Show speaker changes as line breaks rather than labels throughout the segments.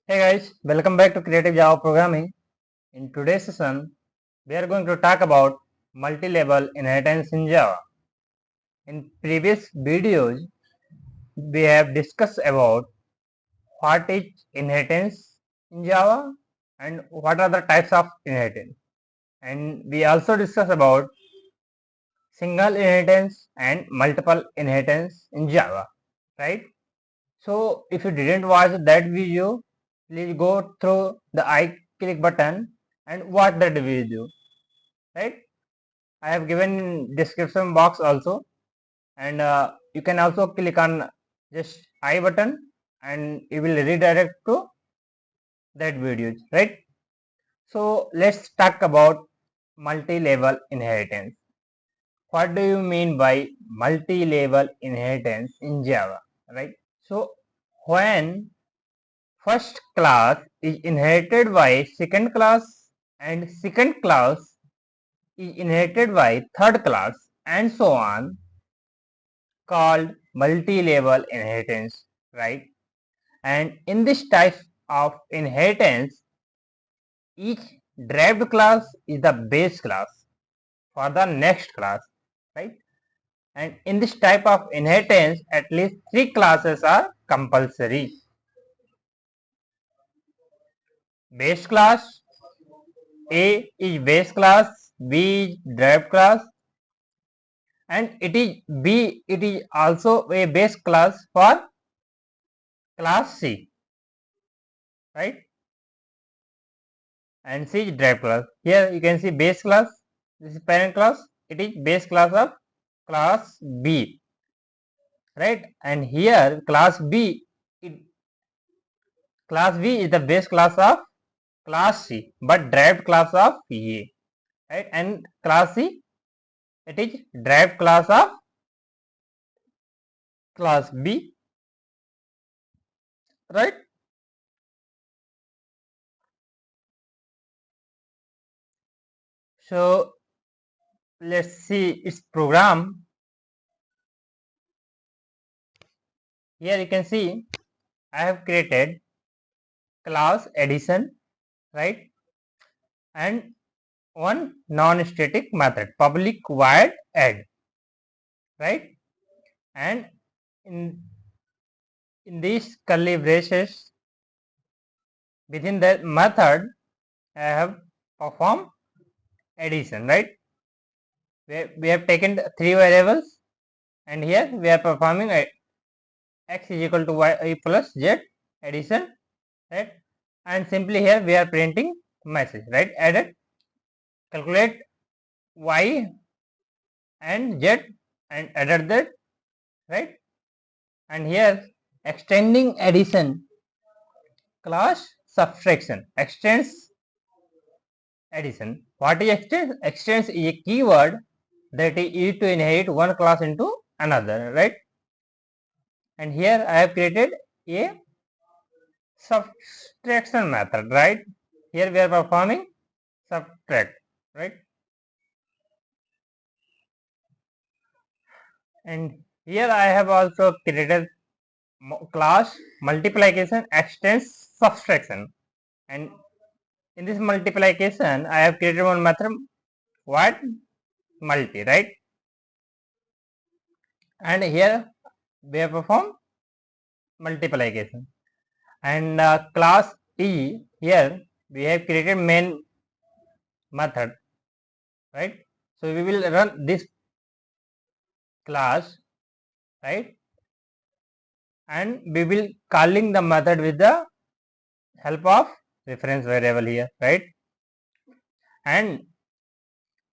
Hey guys, welcome back to Creative Java Programming. In today's session, we are going to talk about multi-level inheritance in Java. In previous videos, we have discussed about what is inheritance in Java and what are the types of inheritance. And we also discussed about single inheritance and multiple inheritance in Java, right? So if you didn't watch that video, please go through the I click button and watch that video, right? I have given description box also, and you can also click on just I button and it will redirect to that video, right? So let's talk about multi-level inheritance. What do you mean by multi-level inheritance in Java, right? So when first class is inherited by second class and second class is inherited by third class and so on, called multi-level inheritance, right? And in this type of inheritance, each derived class is the base class for the next class, right? And in this type of inheritance, at least three classes are compulsory. Base class, A is base class, B is derived class, and it is also a base class for class C, right? And C is derived class. Here you can see base class, this is parent class, it is base class of class B, right? And here class B is the base class of class C, but derived class of A, right? And class C, it is derived class of class B, right? So let's see its program. Here you can see I have created class addition, right? And one non-static method, public void add, right? And in these curly braces within that method, I have performed addition, right? We have taken three variables, and here we are performing x is equal to y plus z addition, right? And simply here we are printing message, right? Added, calculate y and z and added that, right? And here extending addition class subtraction extends addition. What is extends? Extends is a keyword that is used to inherit one class into another, right? And here I have created a subtraction method, right? Here we are performing subtract, right? And here I have also created class multiplication extends subtraction, and in this multiplication I have created one method what multi, right? And here we have performed multiplication, and class E, here we have created main method, right? So we will run this class, right? And we will calling the method with the help of reference variable here, right? And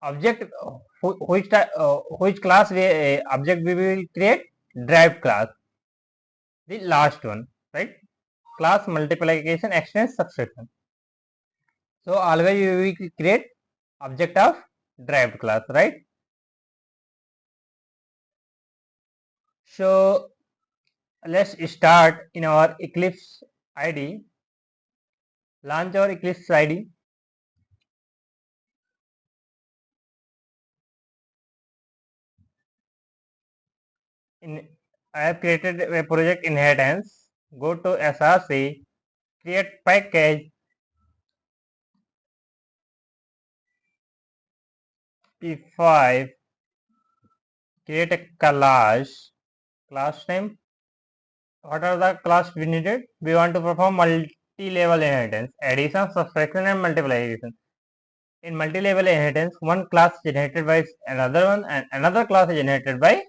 object which class object we will create, derived class, the last one, right? Class multiplication extends subtraction. So always we will create object of derived class, right? So let's start in our Eclipse IDE. Launch our Eclipse IDE. I have created a project inheritance. Go to SRC, create package P5, create a class name. What are the class we needed? We want to perform multi-level inheritance, addition, subtraction and multiplication. In multi-level inheritance, one class is inherited by another one and another class is inherited by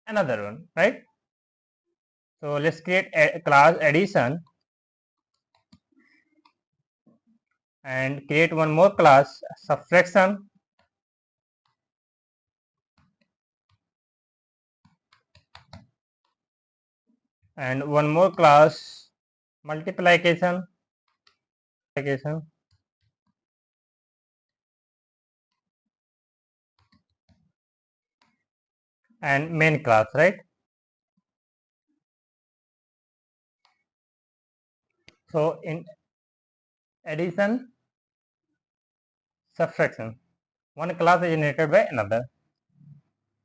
another one, right? So let's create a class addition and create one more class subtraction and one more class multiplication and main class, right? So in addition, subtraction, one class is inherited by another.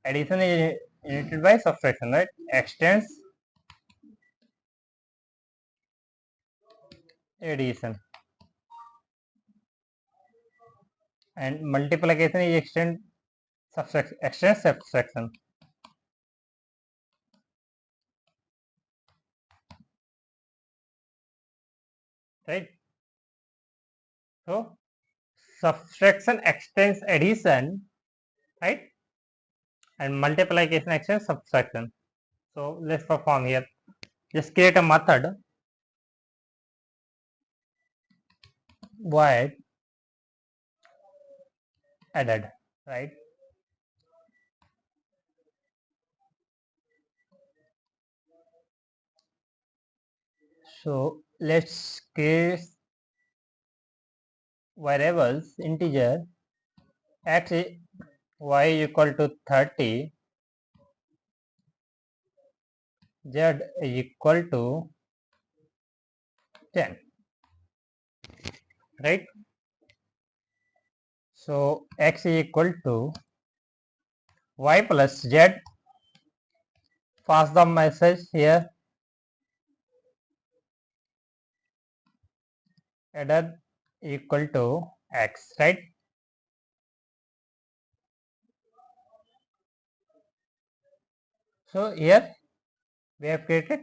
Addition is inherited by subtraction, right? Extends addition and multiplication is extends subtraction, right? So subtraction extends addition, right? And multiplication extends subtraction. So let's perform here. Just create a method void added, right? So let's create variables integer x y equal to 30, z equal to 10, right? So x equal to y plus z, pass the message here, added equal to x, right? So here we have created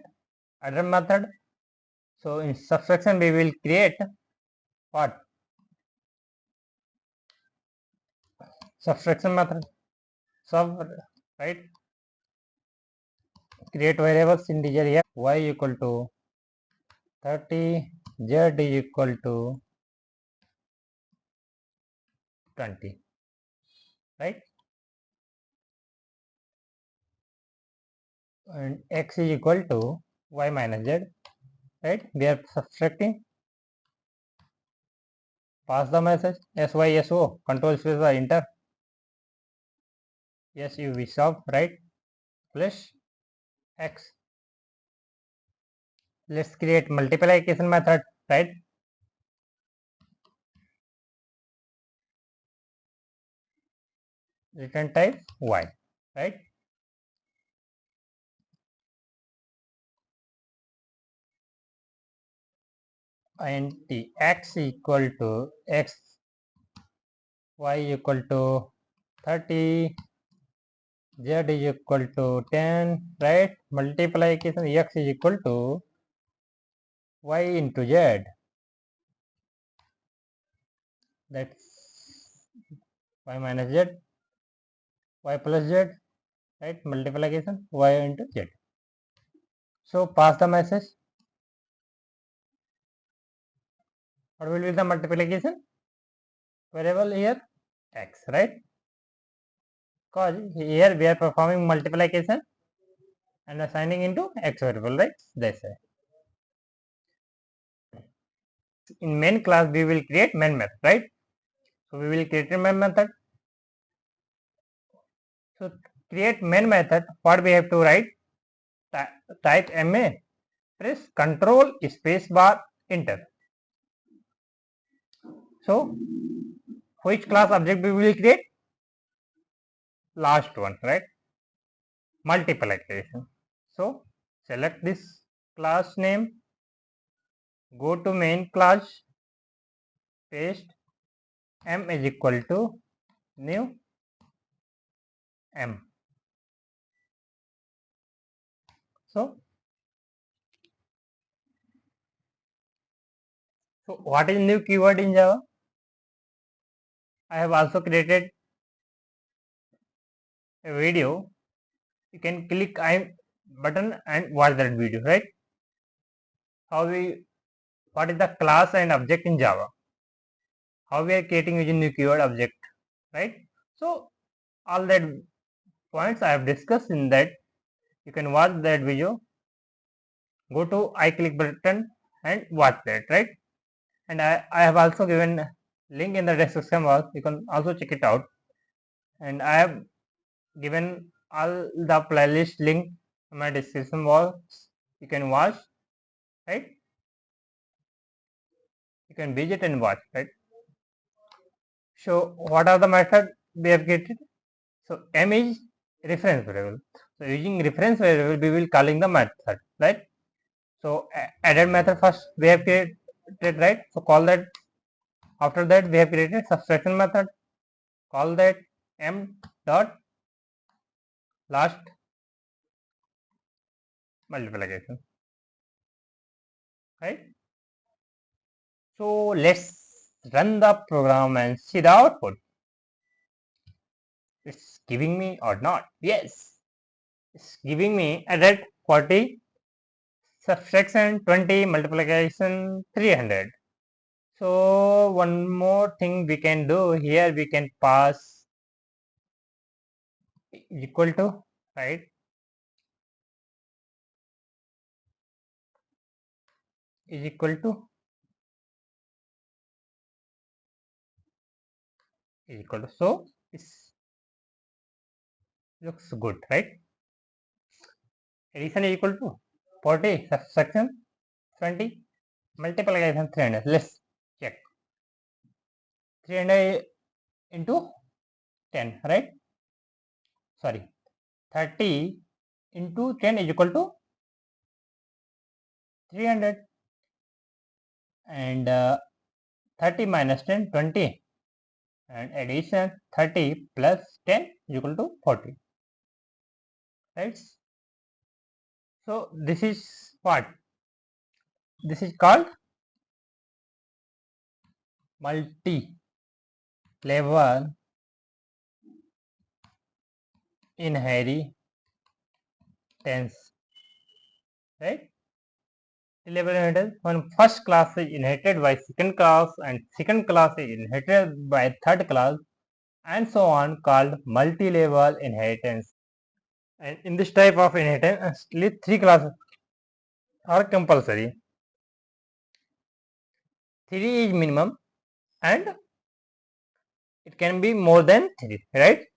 other method. So in subtraction we will create what? Subtraction method. Sub, right? Create variables integer here, y equal to 30, z equal to 20, right? And x is equal to y minus z, right? We are subtracting, pass the message, SYSO, control space by enter, yes you we solve, right? Plus x. Let's create multiplication method, right? Return type y, right? And the x equal to x, y equal to 30, z is equal to 10, right? Multiplication x is equal to y into z, that's y minus z, y plus z, right? Multiplication y into z. So pass the message. What will be the multiplication variable here? X, right? Because here we are performing multiplication and assigning into x variable, right? That's it. In main class we will create main method, right? So we will create a main method. So create main method, what we have to write? Type ma, press control space bar, enter. So which class object we will create? Last one, right? Multiplication. So select this class name, go to main class, paste m is equal to new m. So what is new keyword in Java? I have also created a video. You can click I button and watch that video, right? What is the class and object in Java? How we are creating using new keyword object, right? So all that points I have discussed in that. You can watch that video. Go to I click button and watch that, right? And I have also given link in the description box. You can also check it out. And I have given all the playlist link in my description box. You can watch, right? You can visit and watch, right? So what are the method we have created? So m is reference variable. So using reference variable, we will calling the method, right? So added method first we have created, right? So call that. After that we have created subtraction method. Call that m dot last multiplication, right? So let's run the program and see the output. It's giving me or not? Yes, it's giving me added 40, subtraction 20, multiplication 300. So one more thing we can do here, we can pass equal to, right? Is equal to so it looks good, right? Addition is equal to 40, subtraction 20, multiplication 300. Let's check. 300 into 10, right? Sorry, 30 into 10 is equal to 300, and 30 minus 10, 20, and addition 30 plus 10 is equal to 40, right? So this is what? This is called multi-level inheritance, right? Level inheritance, when first class is inherited by second class and second class is inherited by third class, and so on, called multi-level inheritance. And in this type of inheritance, at least three classes are compulsory. 3 is minimum and it can be more than 3, right?